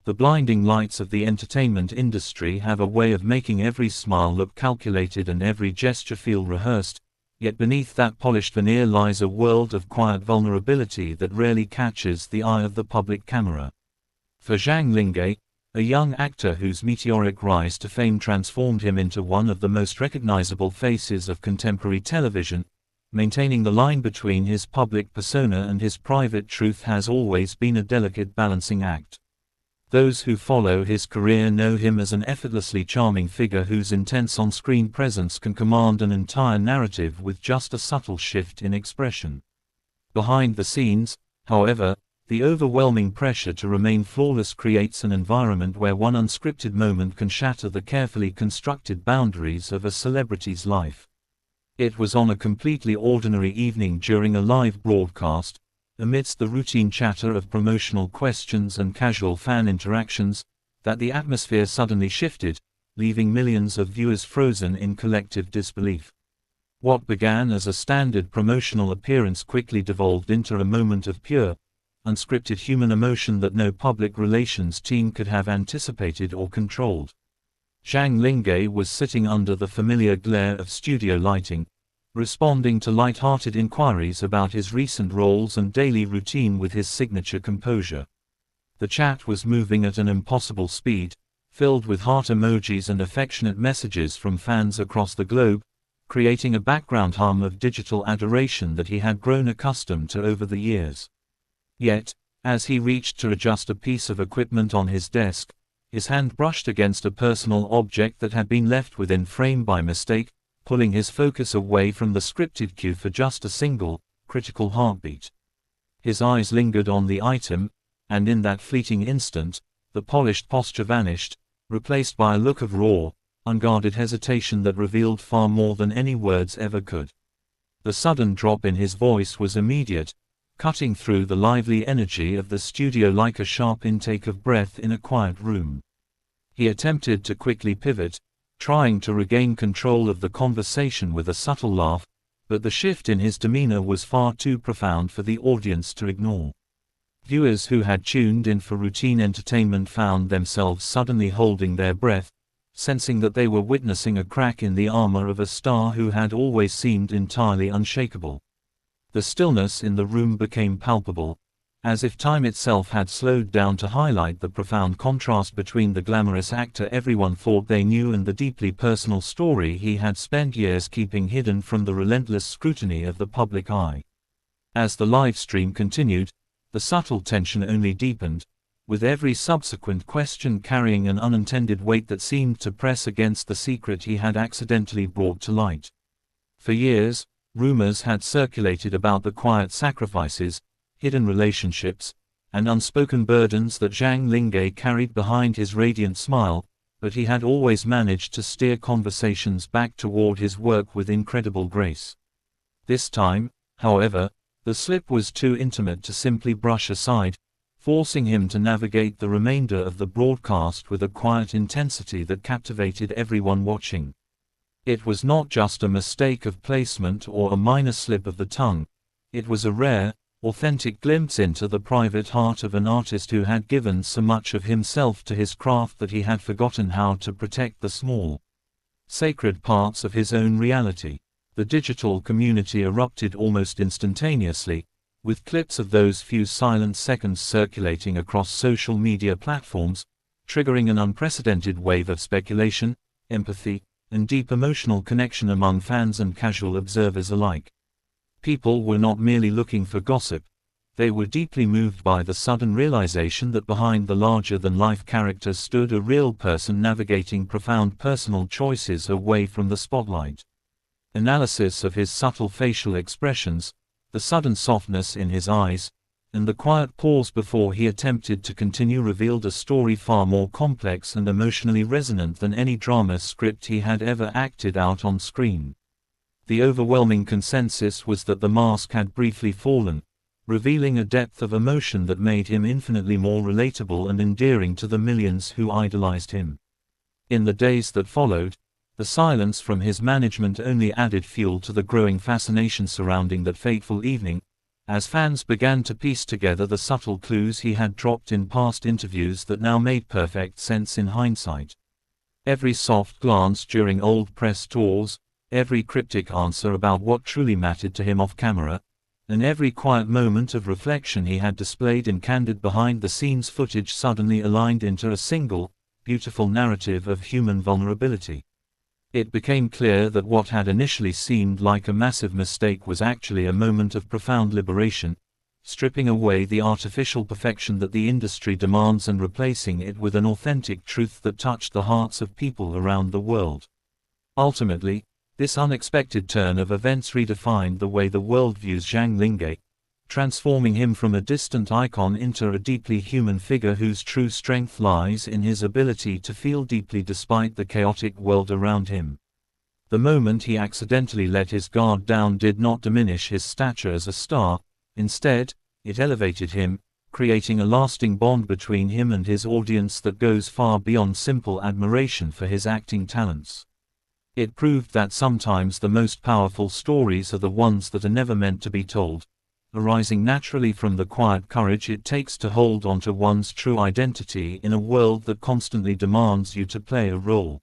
The blinding lights of the entertainment industry have a way of making every smile look calculated and every gesture feel rehearsed, yet beneath that polished veneer lies a world of quiet vulnerability that rarely catches the eye of the public camera. For Zhang Linghe, a young actor whose meteoric rise to fame transformed him into one of the most recognizable faces of contemporary television, maintaining the line between his public persona and his private truth has always been a delicate balancing act. Those who follow his career know him as an effortlessly charming figure whose intense on-screen presence can command an entire narrative with just a subtle shift in expression. Behind the scenes, however, the overwhelming pressure to remain flawless creates an environment where one unscripted moment can shatter the carefully constructed boundaries of a celebrity's life. It was on a completely ordinary evening during a live broadcast, amidst the routine chatter of promotional questions and casual fan interactions, that the atmosphere suddenly shifted, leaving millions of viewers frozen in collective disbelief. What began as a standard promotional appearance quickly devolved into a moment of pure, unscripted human emotion that no public relations team could have anticipated or controlled. Zhang Linghe was sitting under the familiar glare of studio lighting, responding to light-hearted inquiries about his recent roles and daily routine with his signature composure. The chat was moving at an impossible speed, filled with heart emojis and affectionate messages from fans across the globe, creating a background hum of digital adoration that he had grown accustomed to over the years. Yet, as he reached to adjust a piece of equipment on his desk, his hand brushed against a personal object that had been left within frame by mistake, pulling his focus away from the scripted cue for just a single, critical heartbeat. His eyes lingered on the item, and in that fleeting instant, the polished posture vanished, replaced by a look of raw, unguarded hesitation that revealed far more than any words ever could. The sudden drop in his voice was immediate, cutting through the lively energy of the studio like a sharp intake of breath in a quiet room. He attempted to quickly pivot, trying to regain control of the conversation with a subtle laugh, but the shift in his demeanor was far too profound for the audience to ignore. Viewers who had tuned in for routine entertainment found themselves suddenly holding their breath, sensing that they were witnessing a crack in the armor of a star who had always seemed entirely unshakable. The stillness in the room became palpable, as if time itself had slowed down to highlight the profound contrast between the glamorous actor everyone thought they knew and the deeply personal story he had spent years keeping hidden from the relentless scrutiny of the public eye. As the live stream continued, the subtle tension only deepened, with every subsequent question carrying an unintended weight that seemed to press against the secret he had accidentally brought to light. For years, rumors had circulated about the quiet sacrifices, hidden relationships, and unspoken burdens that Zhang Linghe carried behind his radiant smile, but he had always managed to steer conversations back toward his work with incredible grace. This time, however, the slip was too intimate to simply brush aside, forcing him to navigate the remainder of the broadcast with a quiet intensity that captivated everyone watching. It was not just a mistake of placement or a minor slip of the tongue, it was a rare, authentic glimpse into the private heart of an artist who had given so much of himself to his craft that he had forgotten how to protect the small, sacred parts of his own reality. The digital community erupted almost instantaneously, with clips of those few silent seconds circulating across social media platforms, triggering an unprecedented wave of speculation, empathy, and deep emotional connection among fans and casual observers alike. People were not merely looking for gossip, they were deeply moved by the sudden realization that behind the larger-than-life character stood a real person navigating profound personal choices away from the spotlight. Analysis of his subtle facial expressions, the sudden softness in his eyes, and the quiet pause before he attempted to continue revealed a story far more complex and emotionally resonant than any drama script he had ever acted out on screen. The overwhelming consensus was that the mask had briefly fallen, revealing a depth of emotion that made him infinitely more relatable and endearing to the millions who idolized him. In the days that followed, the silence from his management only added fuel to the growing fascination surrounding that fateful evening, as fans began to piece together the subtle clues he had dropped in past interviews that now made perfect sense in hindsight. Every soft glance during old press tours, every cryptic answer about what truly mattered to him off camera, and every quiet moment of reflection he had displayed in candid behind-the-scenes footage suddenly aligned into a single, beautiful narrative of human vulnerability. It became clear that what had initially seemed like a massive mistake was actually a moment of profound liberation, stripping away the artificial perfection that the industry demands and replacing it with an authentic truth that touched the hearts of people around the world. Ultimately, this unexpected turn of events redefined the way the world views Zhang Linghe, transforming him from a distant icon into a deeply human figure whose true strength lies in his ability to feel deeply despite the chaotic world around him. The moment he accidentally let his guard down did not diminish his stature as a star, instead, it elevated him, creating a lasting bond between him and his audience that goes far beyond simple admiration for his acting talents. It proved that sometimes the most powerful stories are the ones that are never meant to be told, arising naturally from the quiet courage it takes to hold onto one's true identity in a world that constantly demands you to play a role.